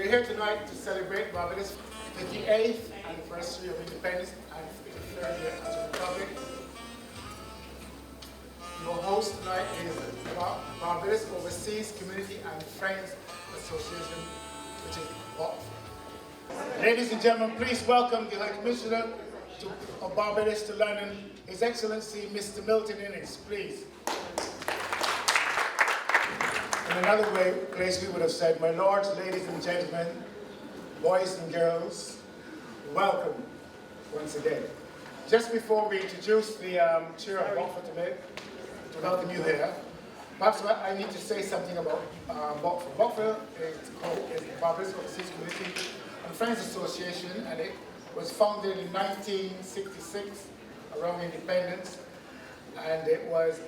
We're here tonight to celebrate Barbados' 58th anniversary of independence and 53rd year as a republic. Your host tonight is Barbados Overseas Community and Friends Association, which is BOCFA. Ladies and gentlemen, please welcome the High Commissioner of Barbados to London, His Excellency Mr. Milton Innes, please. In another place we would have said, my lords, ladies and gentlemen, boys and girls, welcome once again. Just before we introduce the chair of BOCFA today, to welcome you here, perhaps I need to say something about BOCFA. BOCFA is the Barbados Overseas Community and Friends Association, and it was founded in 1966 around independence, and it was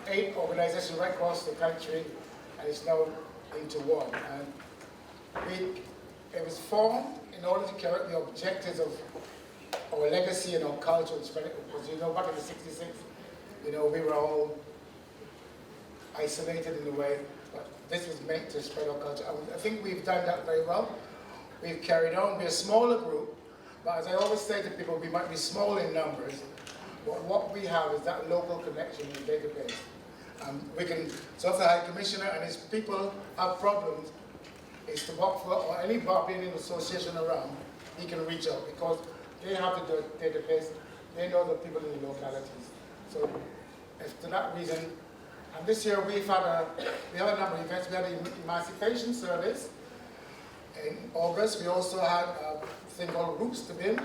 8 organizations right across the country, and it's now into one. And it was formed in order to carry out the objectives of our legacy and our culture, because you know, back in the 66, you know, we were all isolated in a way, but this was meant to spread our culture. I think we've done that very well. We've carried on. We're a smaller group, but as I always say to people, we might be small in numbers, but what we have is that local connection in the database. So if the High Commissioner and his people have problems, it's to BOCFA or any Barbadian association around, he can reach out because they have the database, they know the people in the localities. So if to that reason, and this year we have a number of events. We had the Emancipation Service in August. We also had a thing called Roots to Bin,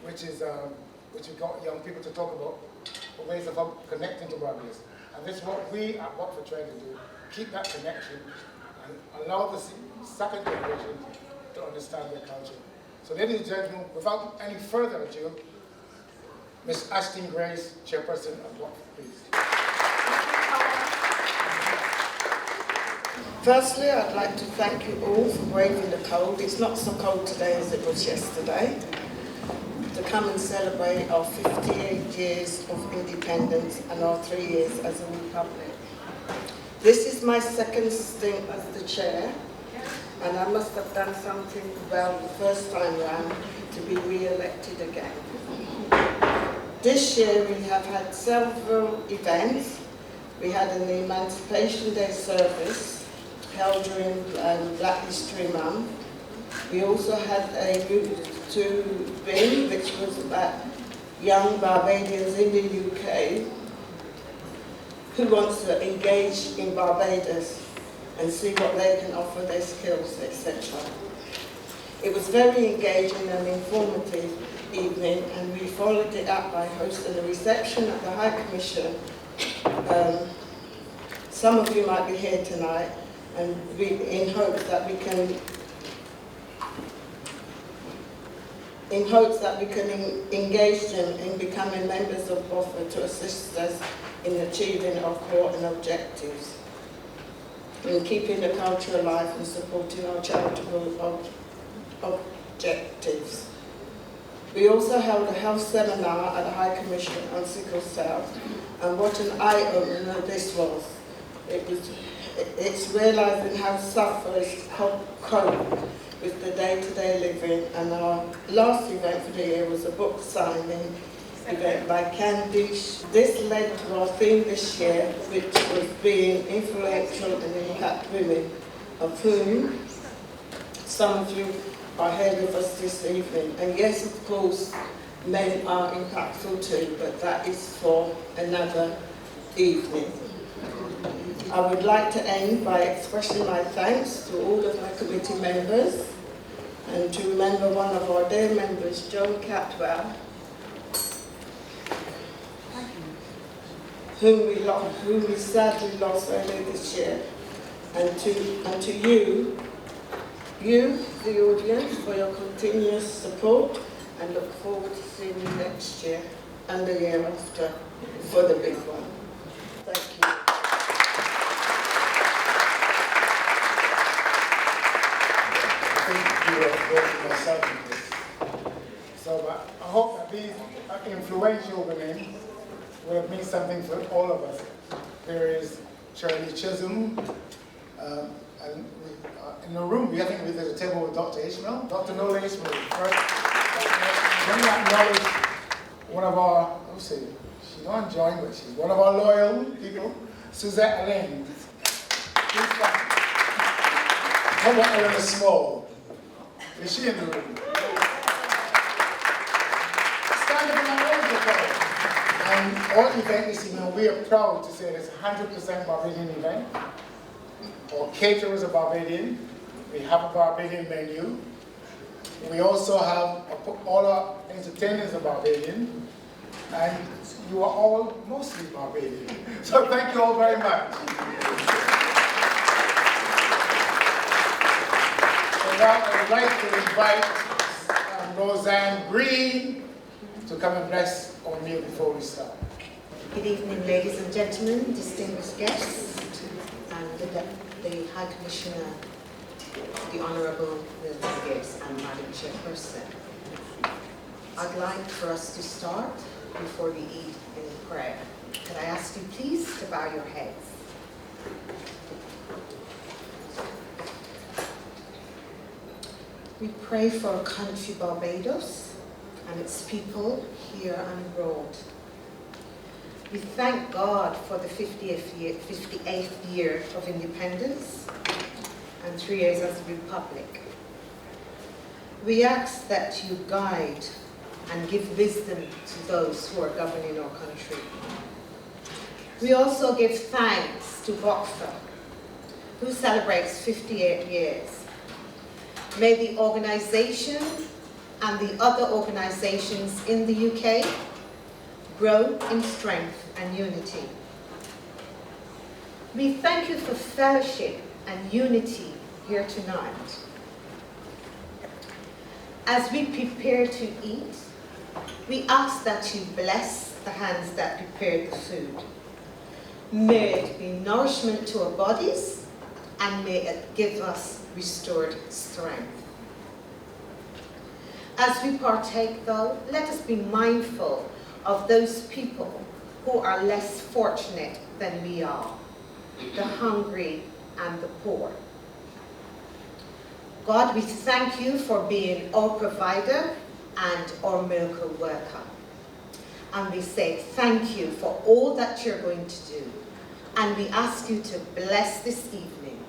which we got young people to talk about ways of connecting to Barbados. And this is what we at BOCFA are trying to do, keep that connection and allow the second generation to understand their culture. So ladies and gentlemen, without any further ado, Ms. Ashton Grace, Chairperson of BOCFA, please. Firstly, I'd like to thank you all for braving the cold. It's not so cold today as it was yesterday. To come and celebrate our 58 years of independence and our 3 years as a republic. This is my second stint as the chair, and I must have done something well the first time round to be re-elected again. This year we have had several events. We had an Emancipation Day service held during Black History Month. We also had a Route to Bin, which was about young Barbadians in the UK who wants to engage in Barbados and see what they can offer, their skills, etc. It was very engaging and informative evening, and we followed it up by hosting a reception at the High Commission. Some of you might be here tonight, and in hopes that we can engage them in becoming members of BOCFA to assist us in achieving our core and objectives, in keeping the culture alive and supporting our charitable objectives. We also held a health seminar at the High Commission on sickle cell, and what an eye-opener this was. It's realising how sufferers cope with the day-to-day living, and our last event for the year was a book signing event by Candice. This led to our theme this year, which was being influential and impact women, of whom some of you are here with us this evening. And yes, of course, men are impactful too, but that is for another evening. I would like to end by expressing my thanks to all of my committee members, and to remember one of our dear members, Joan Catwell, whom we sadly lost earlier this year, and to you, the audience, for your continuous support, and look forward to seeing you next year and the year after for the big one. Thank you. Myself in this. So I hope that these influential women will mean something for all of us. There is Shirley Chisholm, and in the room, I think we did a table with Dr. Ishmael, Dr. Nola Ishmael. Bring that knowledge, one of our, I'll say, she's not joined, but she's one of our loyal people, Suzette Lane. Please come. How about Eleanor Small? Is she in the room? Stand up in our own support. And our event this evening, we are proud to say it's 100% Barbadian event. Our caterers are Barbadian. We have a Barbadian menu. We also have all our entertainers are Barbadian. And you are all mostly Barbadian. So thank you all very much. So now I would like to invite Roseanne Green to come and bless our meal before we start. Good evening, ladies and gentlemen, distinguished guests, and the High Commissioner, the Honourable Mildred Gibbs, and Madam Chairperson. I'd like for us to start before we eat in prayer. Could I ask you please to bow your heads? We pray for our country, Barbados, and its people here and abroad. We thank God for the 58th year of independence and 3 years as a republic. We ask that you guide and give wisdom to those who are governing our country. We also give thanks to BOCFA, who celebrates 58 years. May the organisation and the other organisations in the UK grow in strength and unity. We thank you for fellowship and unity here tonight. As we prepare to eat, we ask that you bless the hands that prepared the food. May it be nourishment to our bodies, and may it give us restored strength. As we partake, though, let us be mindful of those people who are less fortunate than we are, the hungry and the poor. God, we thank you for being our provider and our miracle worker. And we say thank you for all that you're going to do. And we ask you to bless this evening.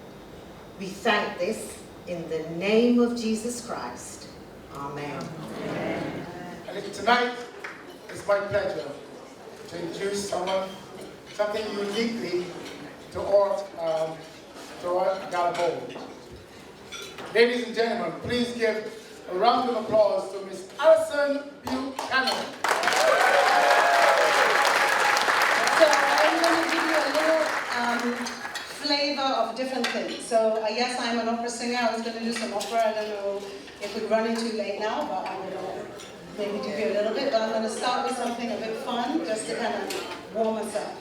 We thank this in the name of Jesus Christ. Amen. Amen. And tonight, it's my pleasure to introduce something uniquely to our Gala Bowl. Ladies and gentlemen, please give a round of applause to Miss Alison Buchanan. So I'm going to give you a little flavor of different things. So yes, I'm an opera singer. I was going to do some opera. I don't know if we're running too late now, but I'm going to maybe do you a little bit. But I'm going to start with something a bit fun, just to kind of warm us up.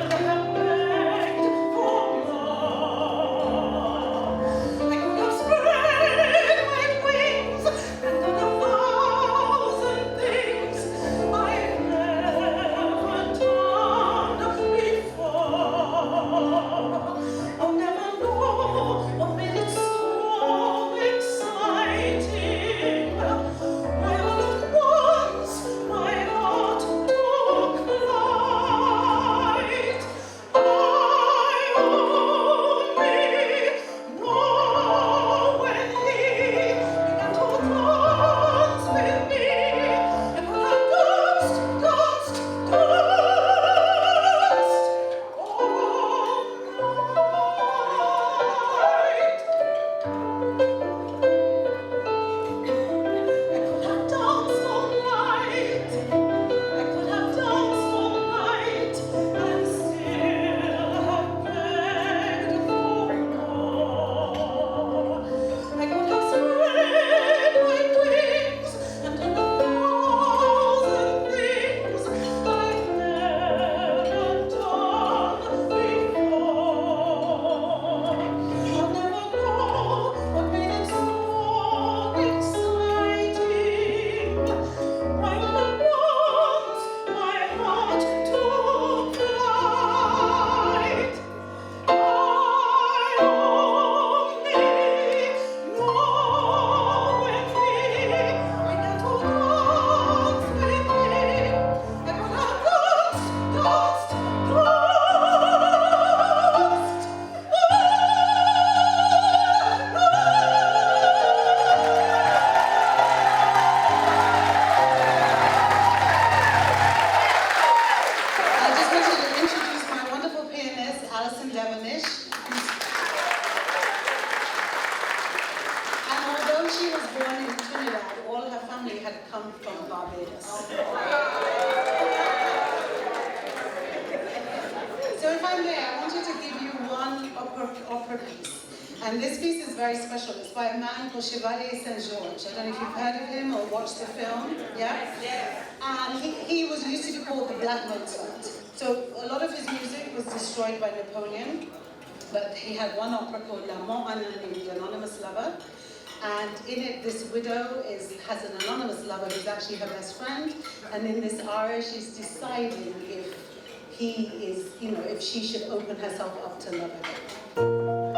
Still have begged for Before she was born in Trinidad, all her family had come from Barbados. So if I may, I want you to give you one opera piece. And this piece is very special. It's by a man called Chevalier Saint-Georges. I don't know if you've heard of him or watched the film. Yeah? And he was used to be called the Black Mozart. So a lot of his music was destroyed by Napoleon. But he had one opera called L'Amant Anonyme, the Anonymous Lover. And in it, this widow has an anonymous lover who's actually her best friend. And in this aria, she's deciding if if she should open herself up to love again.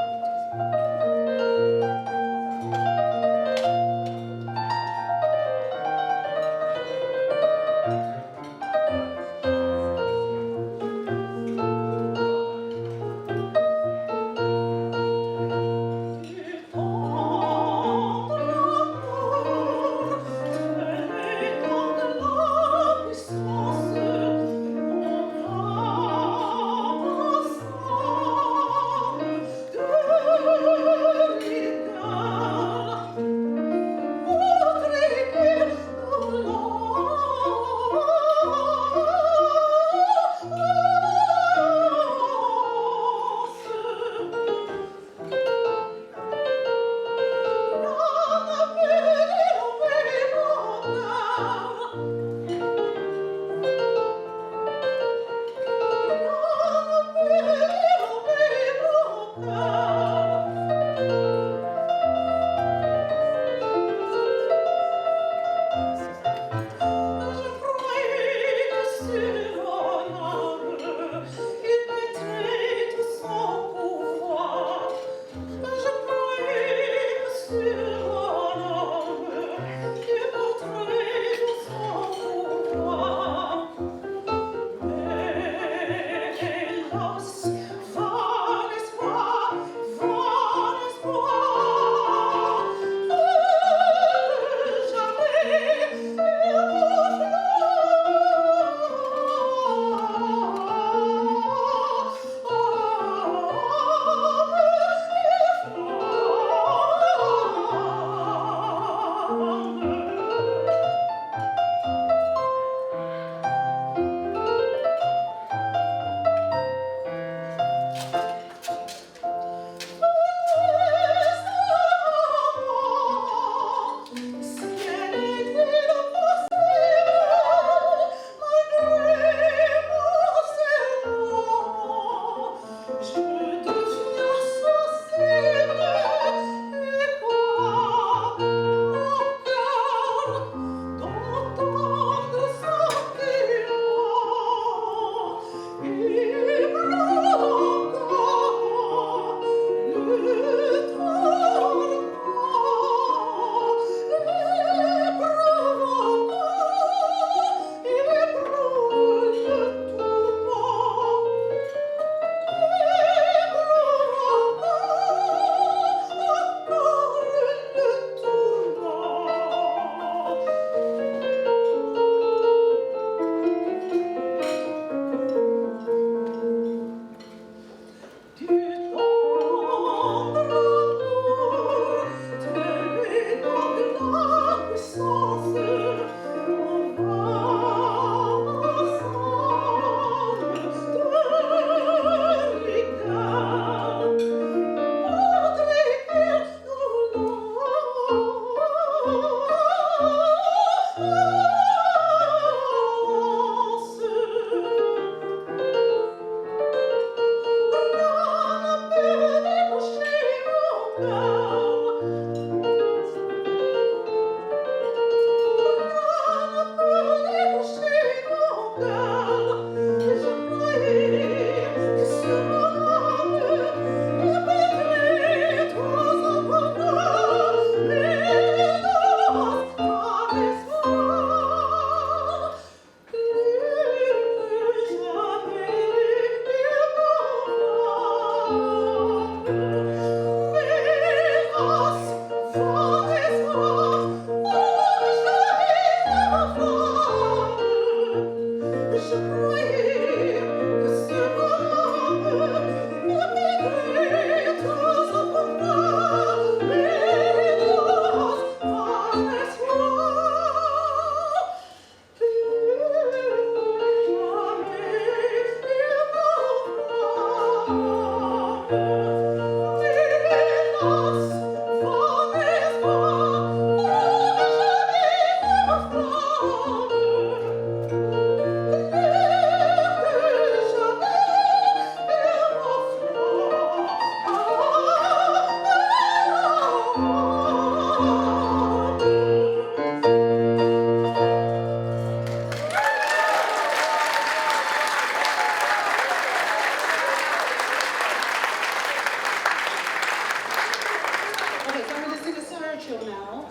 till now,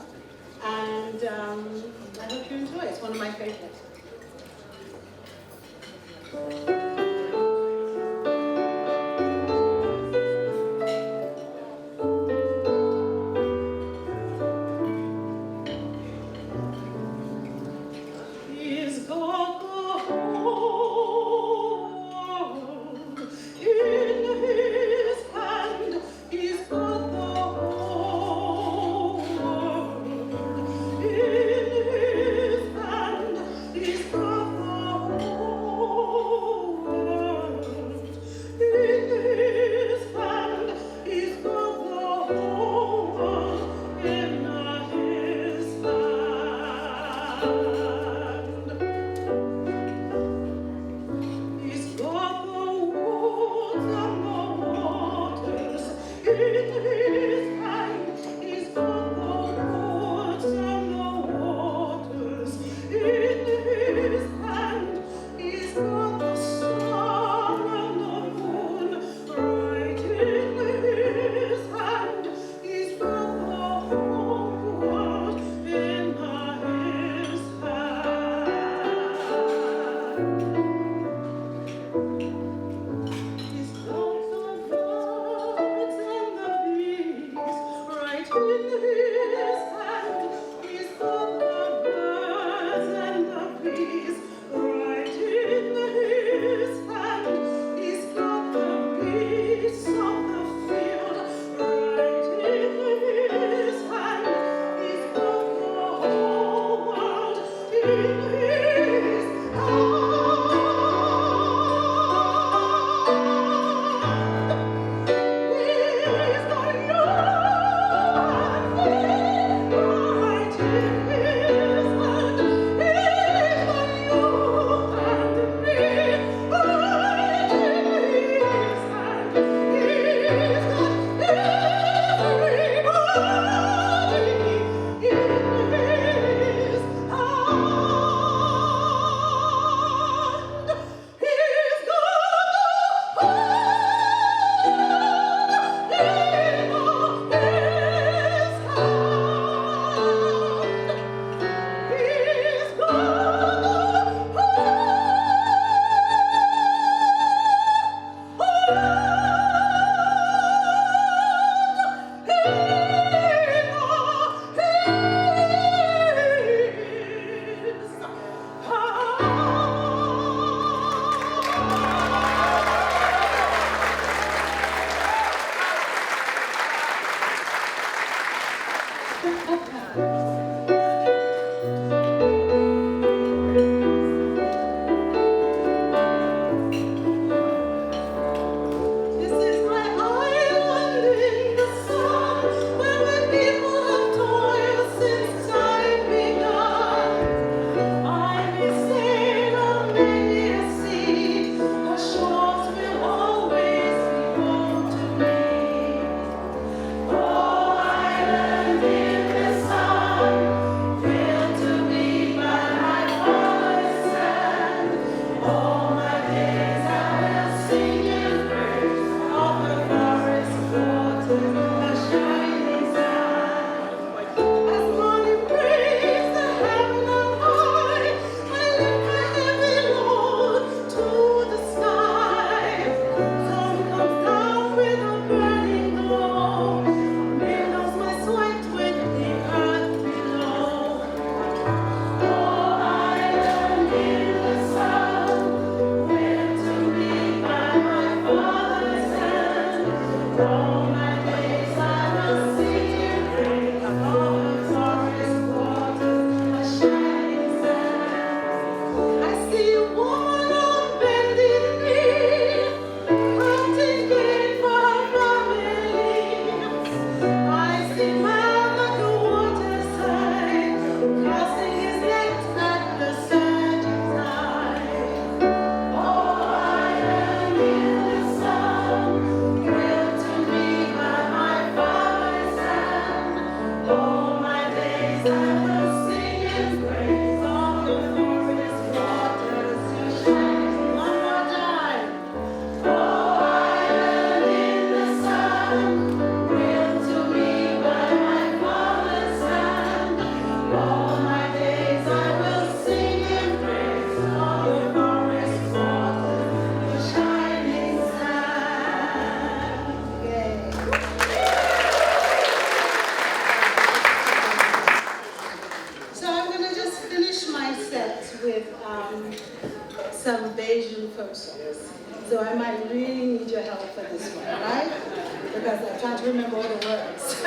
and I hope you enjoy it. It's one of my favorites. Is God the whole in His hand? Is God the whole in His hand? Is God the whole in His hand? Is God the whole in His hand? He's got the woods and the waters in His hand. He's got the woods and the waters in His hand. He's got the sun and the moon right in His hand. He's got the whole world in His hand. He's got the birds and the bees right in His hand. He's got the birds and the bees right in His hand. He's got the beasts of the field right in His hand. He's got the whole world in His hand. He's got you and me right in His hand. He's got you and me right in His hand. He's got everybody in His hand. He's This is my island in the sun, where my people have toiled since time begun. I may sail on many a sea, the shores will always be home to me. Oh, island in the sun. some Bayesian folk songs. So I might really need your help for this one, right? Because I'm trying to remember all the words.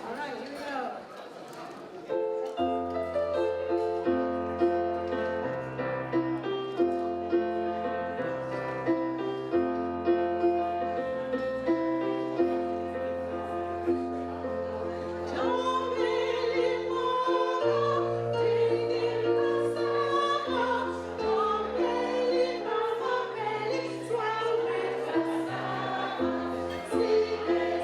All right, here we go. Sweet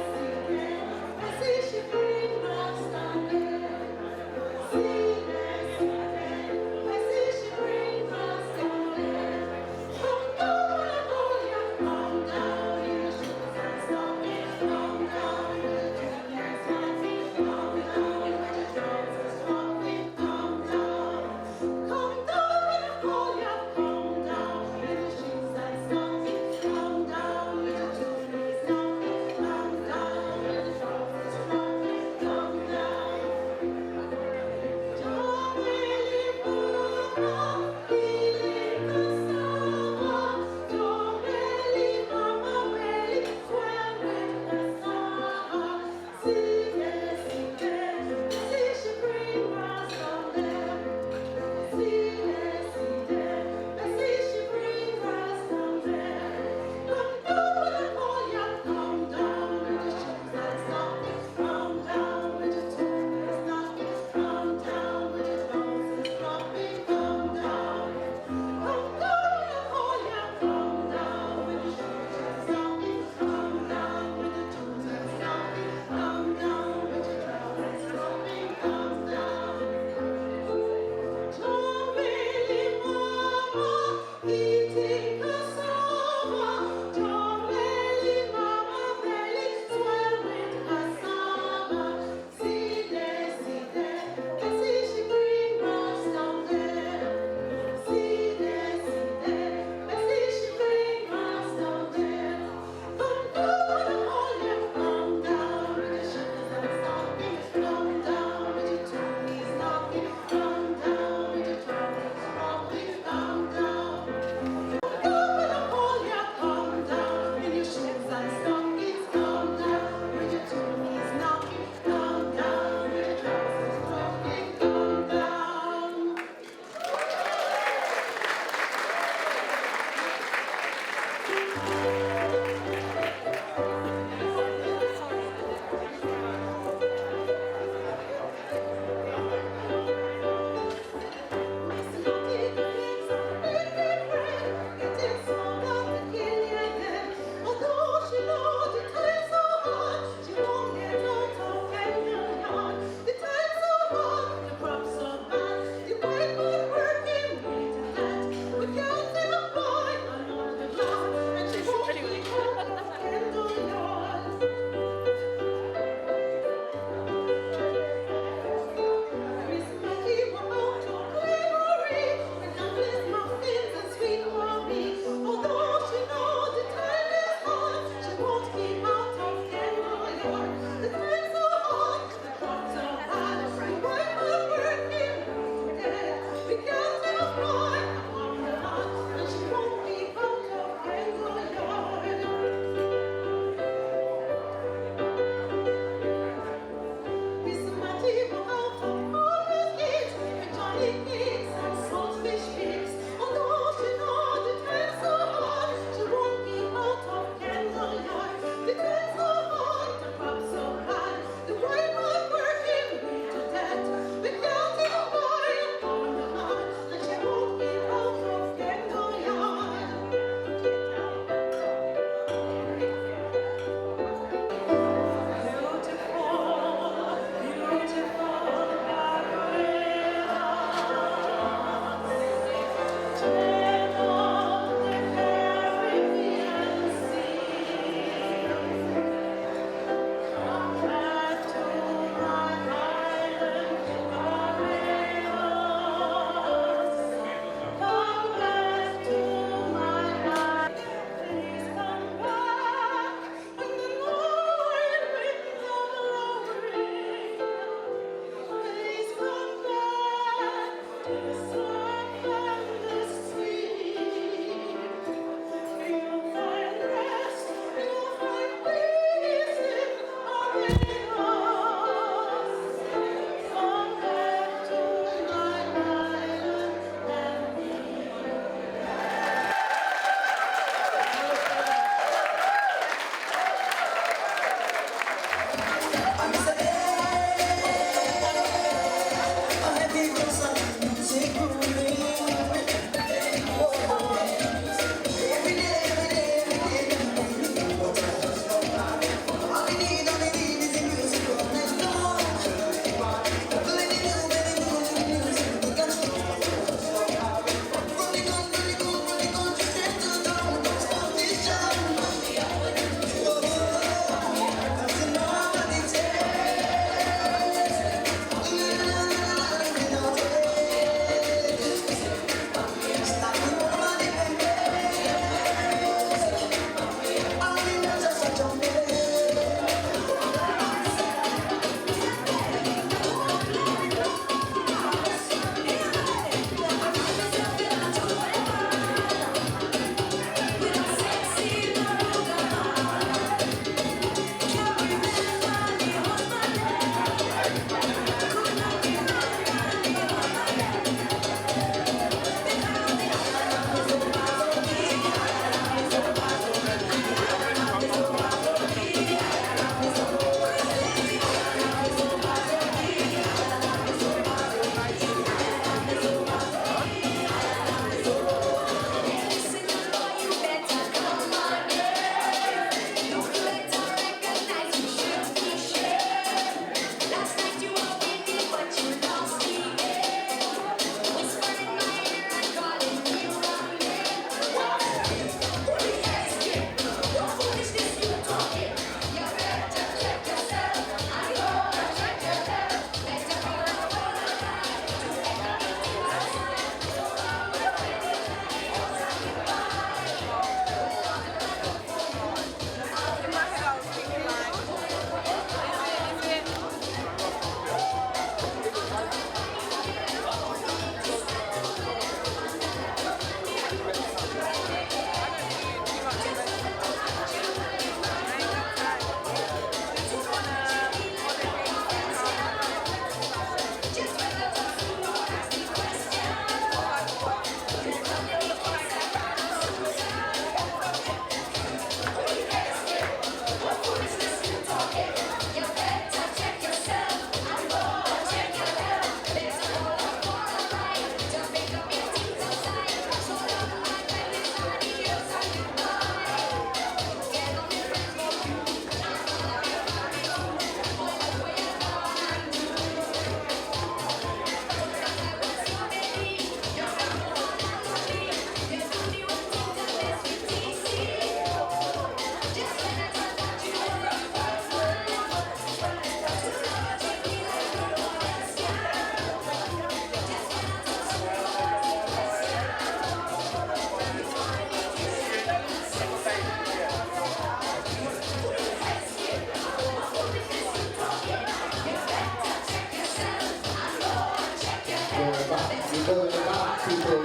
go in the back, people.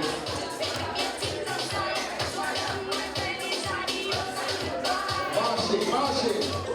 Marching, marching.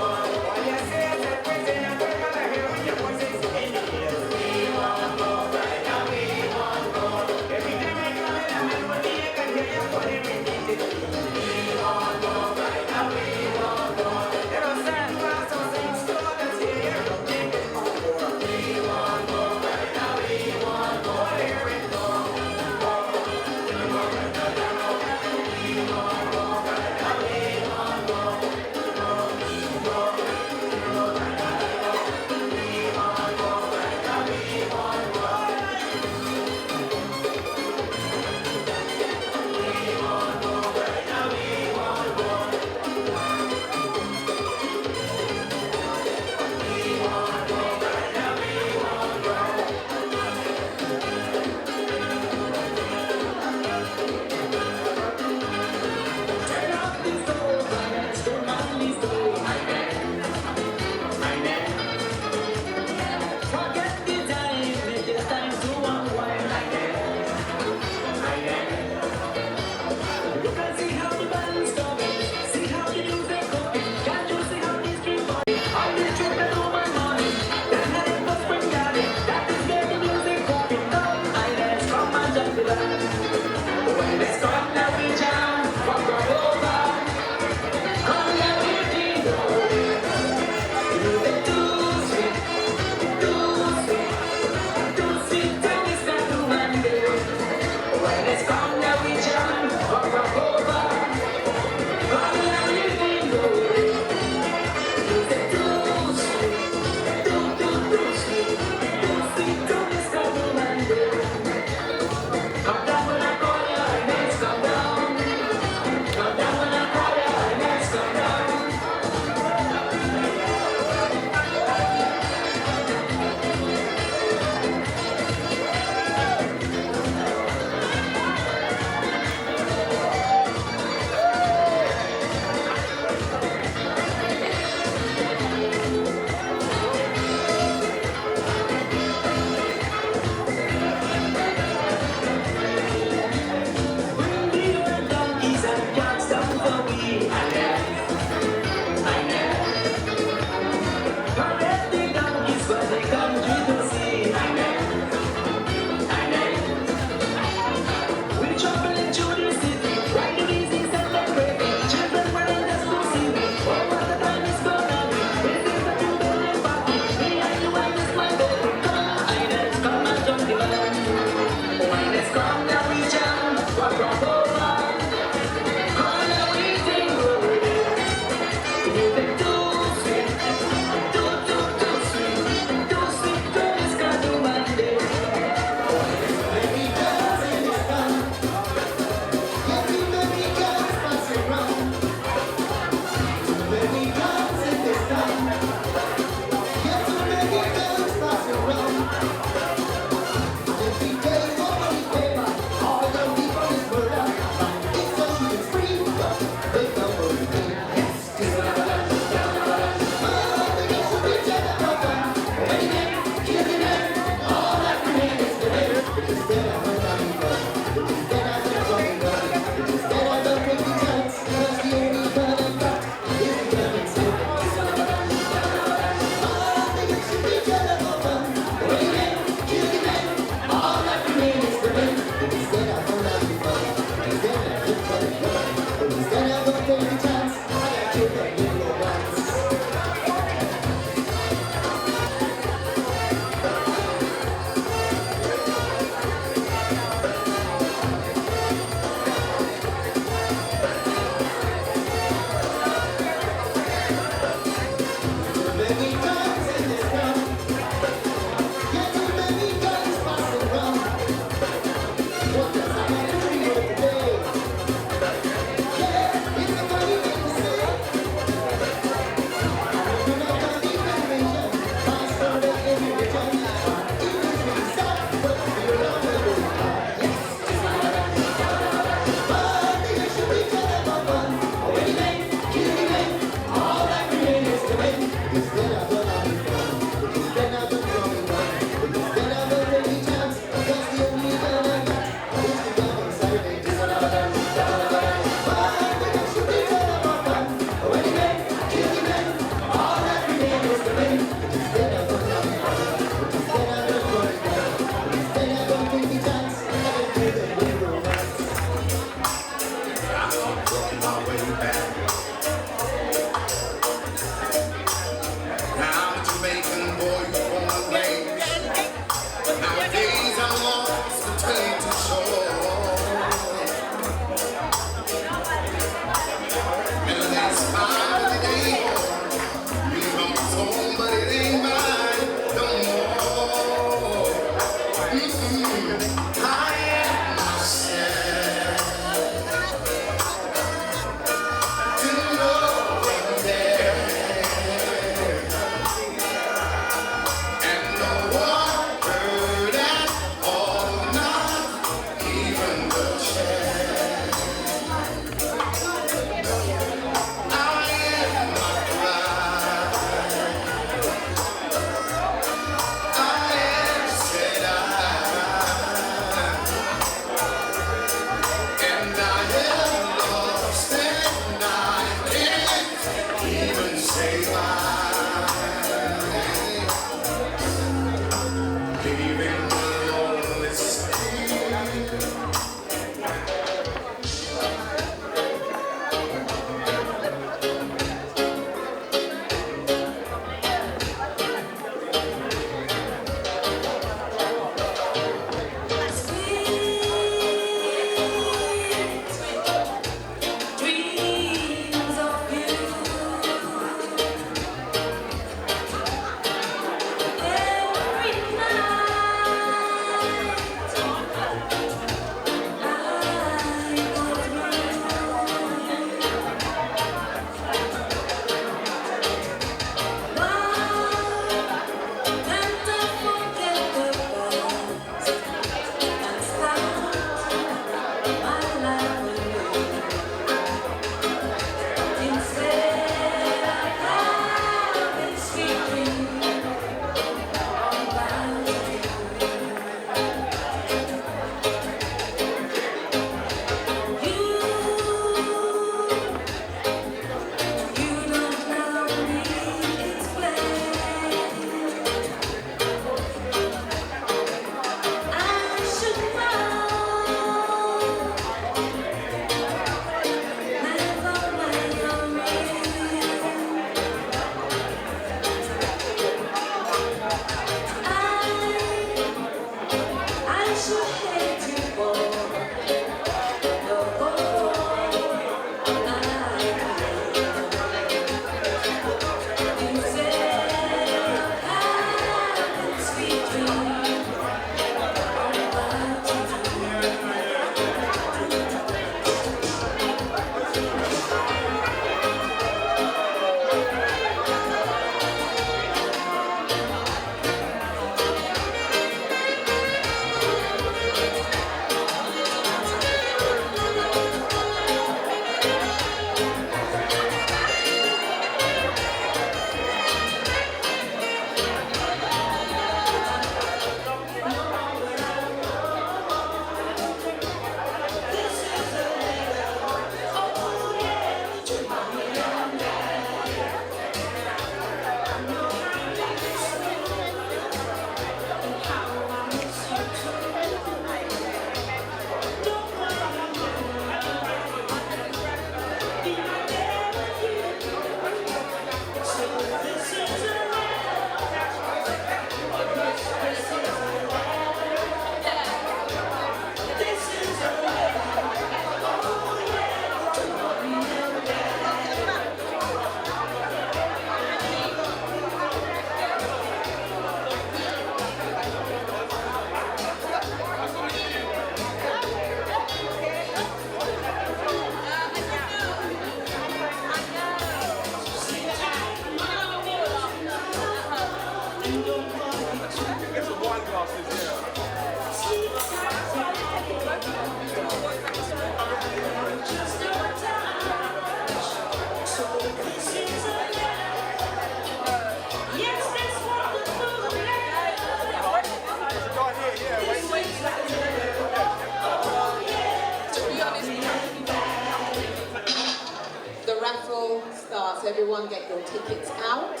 Raffle starts. Everyone get your tickets out.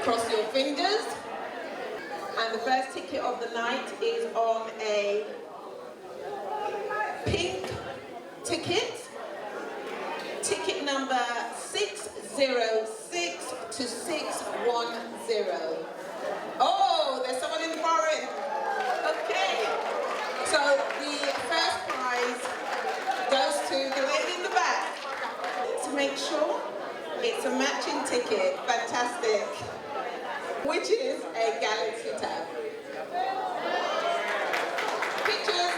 Cross your fingers. And the first ticket of the night is on a pink ticket. Ticket number 606 to 610. Oh, there's someone in the far end. Okay. So the first prize goes to the lady in the back. To make sure it's a matching ticket. Fantastic. Which is a Galaxy tab. Pictures.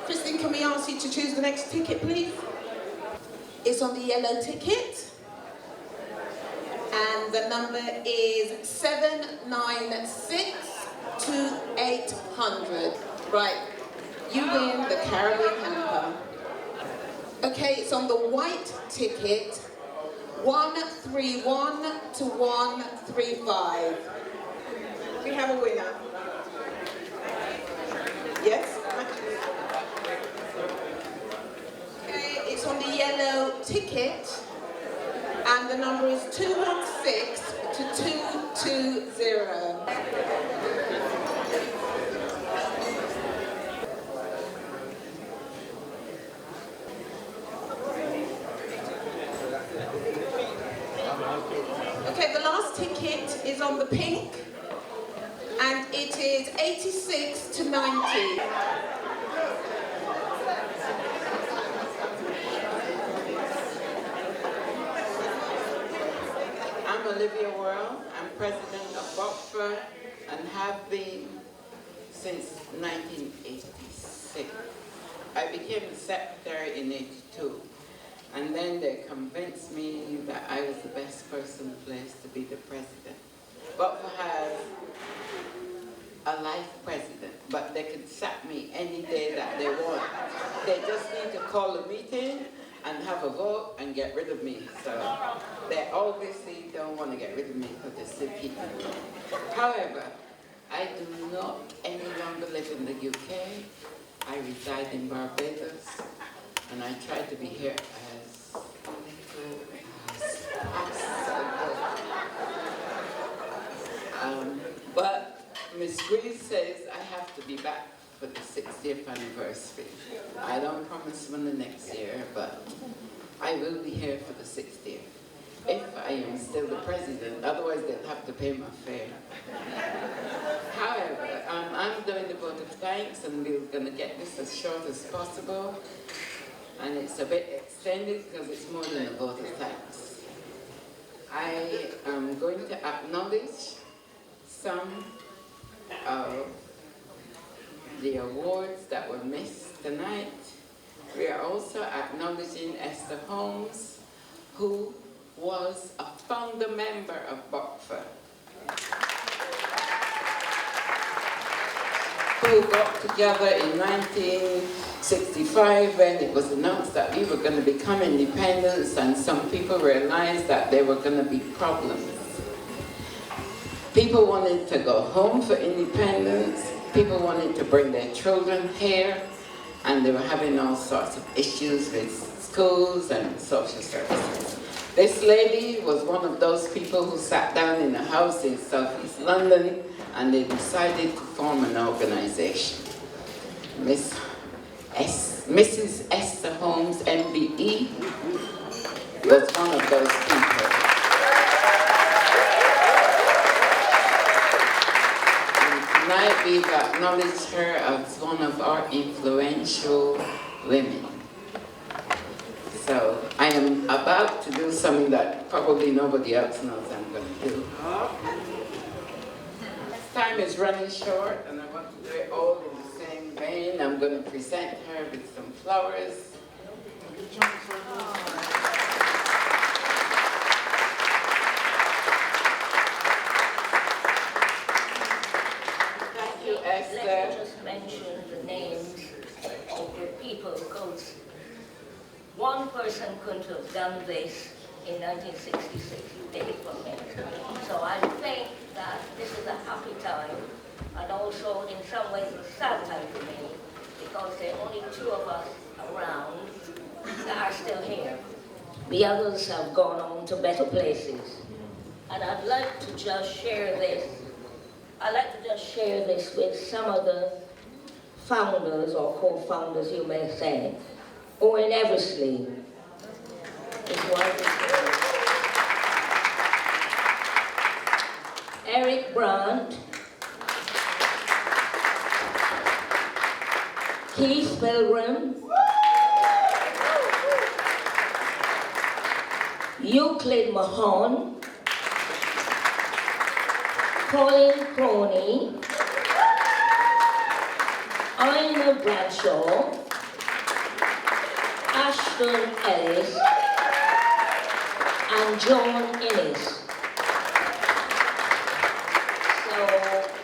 Christine, can we ask you to choose the next ticket, please? It's on the yellow ticket. And the number is 796 to 800. Right, you win the Caribbean hamper. Okay, it's on the white ticket. 131 to 135. We have a winner. Yes? Okay, it's on the yellow ticket. And the number is 216 to 220. Okay, the last ticket is on the pink, and it is 86 to 90. I'm Olivia Worrell. I'm president of BOCFA and have been since 1986. I became the secretary in 82. And then they convinced me that I was the best person placed to be the president. BOCFA has a life president, but they can sack me any day that they want. They just need to call a meeting and have a vote and get rid of me. So they obviously don't want to get rid of me because they still keep me. However, I do not any longer live in the UK. I reside in Barbados, and I try to be here as little as possible. But Miss Reed says I have to be back for the 60th anniversary. I don't promise when the next year, but I will be here for the 60th. If I am still the president, otherwise they'll have to pay my fare. However, I'm doing the vote of thanks, and we're going to get this as short as possible. And it's a bit extended because it's more than a vote of thanks. I am going to acknowledge some of the awards that were missed tonight. We are also acknowledging Esther Holmes, who was a founder member of BOCFA, who got together in 1965 when it was announced that we were going to become independent, and some people realized that there were going to be problems. People wanted to go home for independence, people wanted to bring their children here, and they were having all sorts of issues with schools and social services. This lady was one of those people who sat down in a house in Southeast London, and they decided to form an organization. Mrs. Esther Holmes, MBE, was one of those people. And tonight we've acknowledged her as one of our influential women. So I am about to do something that probably nobody else knows I'm going to do. Time is running short, and I want to do it all in the same vein. I'm going to present her with some flowers. Thank you, Esther. Let's just mention the names of the people, because one person couldn't have done this in 1966, take it from me. So I think that this is a happy time, and also in some ways a sad time for me, because there are only two of us around that are still here. The others have gone on to better places. And and I'd like to just share this. I'd like to just share this with some of the founders or co-founders, you may say. Owen Eversley is one of the Eric Brandt, Keith Pilgrim, Euclid Mahon, Colin Crony, Ina Bradshaw, Ashton Ellis, and John Innes. So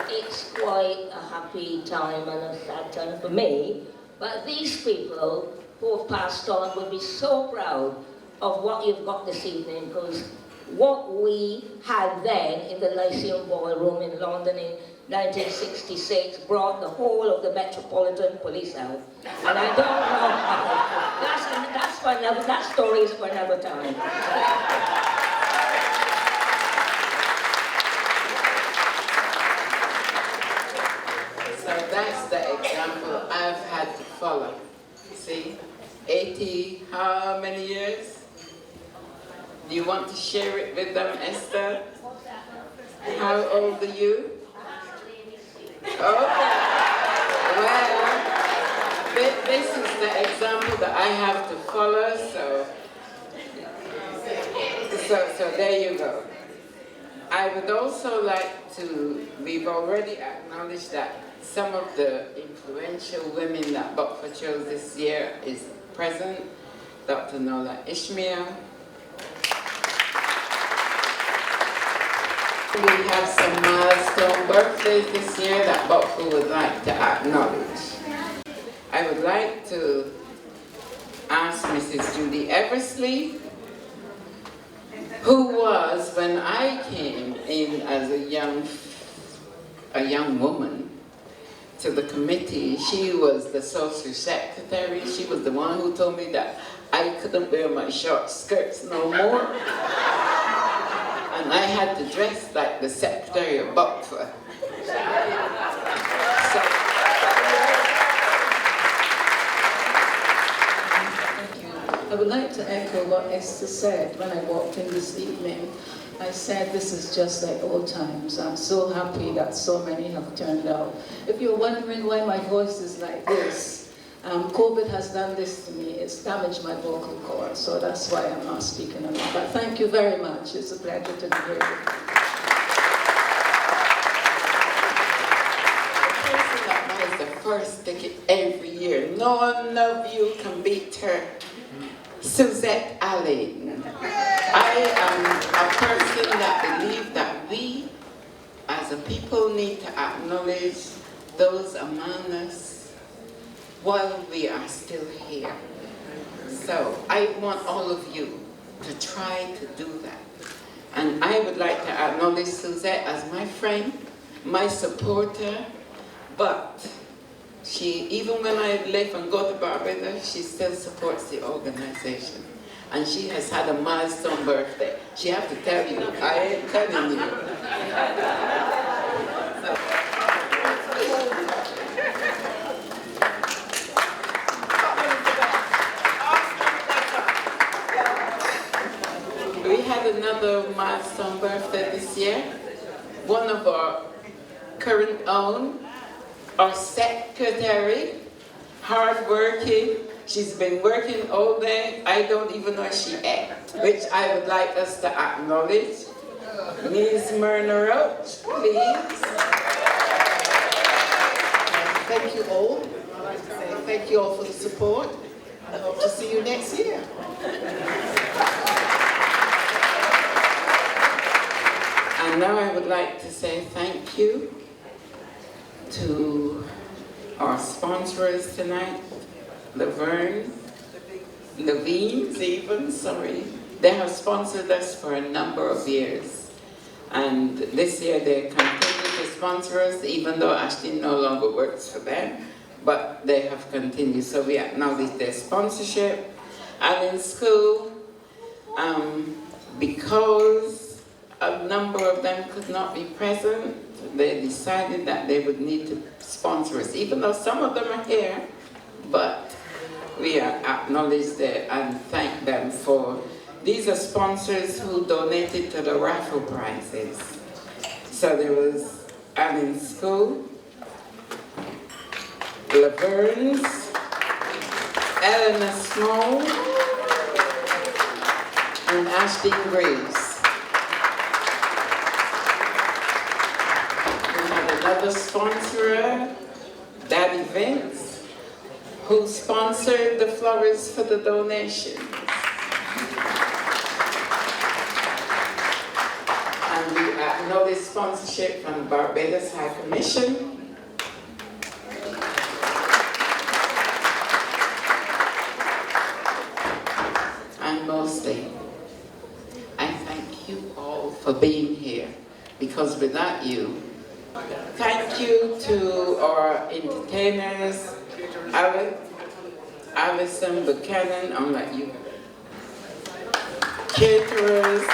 it's quite a happy time and a sad time for me. But these people who have passed on will be so proud of what you've got this evening, because what we had then in the Lyceum Ballroom in London in 1966 brought the whole of the Metropolitan Police out. And I don't know how. That's for another, that story is for another time. So that's the example I've had to follow. See, 80, how many years? Do you want to share it with them, Esther? How old are you? Okay. Well, this is the example that I have to follow, so there you go. I would also like to, we've already acknowledged that some of the influential women that BOCFA chose this year is present. Dr. Nola Ishmael. We have some milestone birthdays this year that BOCFA would like to acknowledge. I would like to ask Mrs. Judy Eversley, who was, when I came in as a young woman to the committee, she was the social secretary. She was the one who told me that I couldn't wear my short skirts no more. And I had to dress like the secretary of BOCFA. I would like to echo what Esther said when I walked in this evening. I said this is just like old times. I'm so happy that so many have turned out. If you're wondering why my voice is like this, COVID has done this to me. It's damaged my vocal cords, so that's why I'm not speaking a lot. But thank you very much. It's a pleasure to be here. The person that buys the first ticket every year, none of you can beat her. Suzette Allen. I am a person that believes that we, as a people, need to acknowledge those among us while we are still here. So I want all of you to try to do that. And I would like to acknowledge Suzette as my friend, my supporter, but she, even when I leave and go to Barbados, she still supports the organization. And she has had a milestone birthday. She has to tell you, I ain't telling you. We had another milestone birthday this year. One of our current own, our secretary, hardworking. She's been working all day. I don't even know if she ate, which I would like us to acknowledge. Ms. Myrna Roach, please. Thank you all. I'd like to say thank you all for the support. I hope to see you next year. And now I would like to say thank you to our sponsors tonight, Levine's even, sorry. They have sponsored us for a number of years. And this year they continue to sponsor us, even though Ashton no longer works for them, but they have continued. So we acknowledge their sponsorship. Allen School, because a number of them could not be present, they decided that they would need to sponsor us, even though some of them are here, but we acknowledge them and thank them for, these are sponsors who donated to the raffle prizes. So there was Alan School, Laverne's, Eleanor Small, and Ashton Graves. We had another sponsor, Daddy Vince, who sponsored the flowers for the donations. And we acknowledge sponsorship from the Barbados High Commission. And mostly, I thank you all for being here, because without you, thank you to our entertainers, Alison Buchanan, I'll let you, caterers,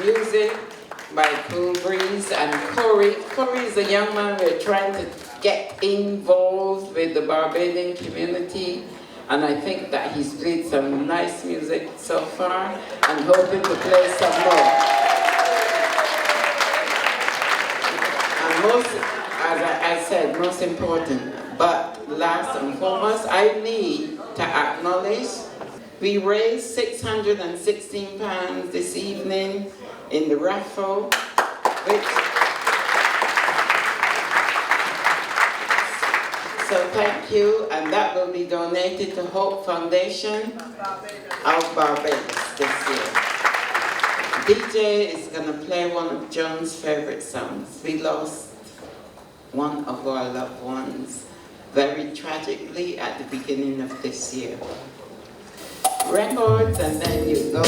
music by Cool Breeze, and Corey. Corey is a young man we're trying to get involved with the Barbadian community, and I think that he's played some nice music so far, and hoping to play some more. And most, as I said, most important, but last and foremost, I need to acknowledge we raised £616 this evening in the raffle, so thank you, and that will be donated to Hope Foundation of Barbados this year. DJ is going to play one of John's favorite songs. We lost one of our loved ones very tragically at the beginning of this year. Records, and then you go.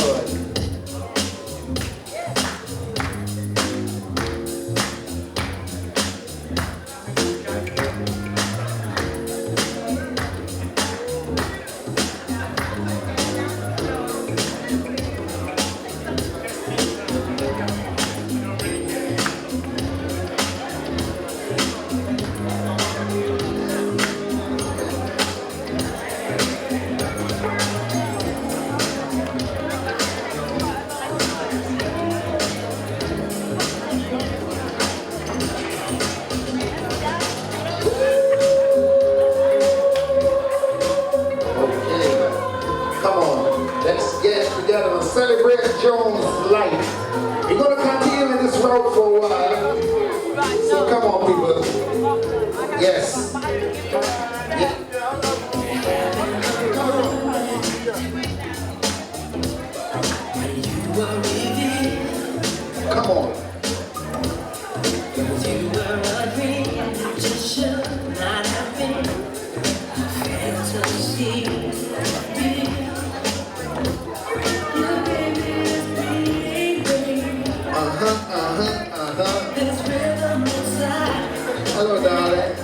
Celebrate Jones' life. We're going to continue in this road for a while. So come on, people. Yes. Yeah. Come on. Hello, darling.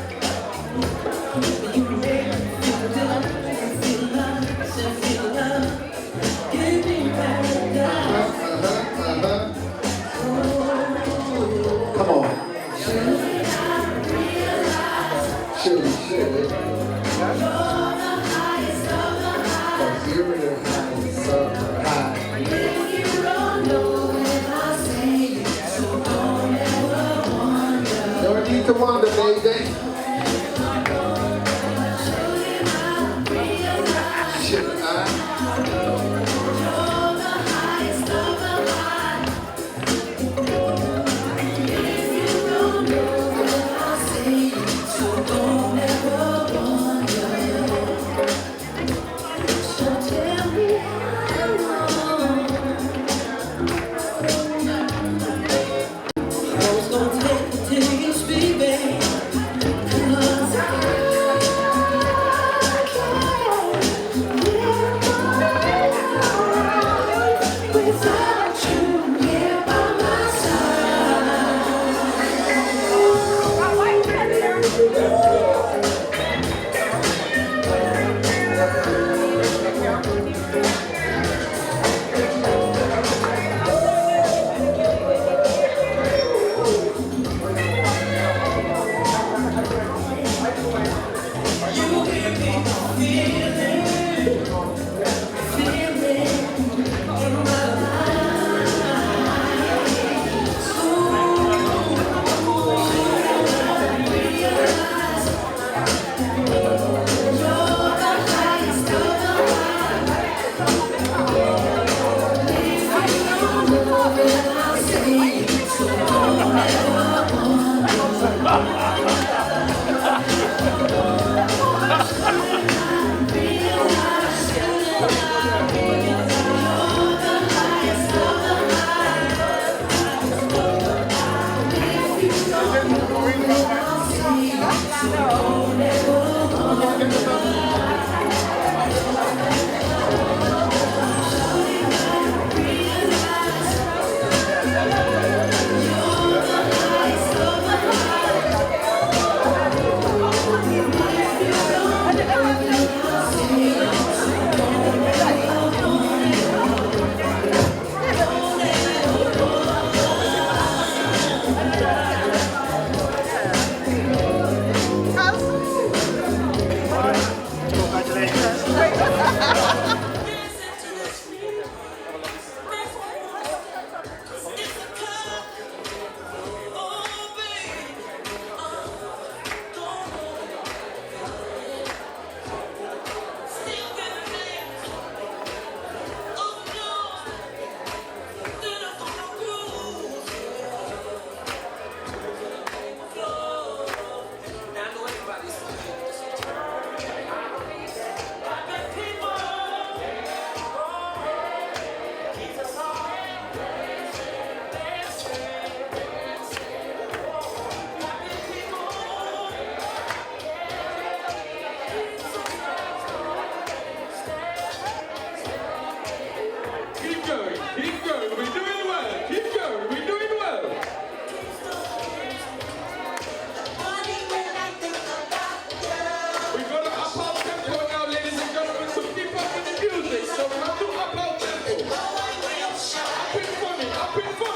Clap it for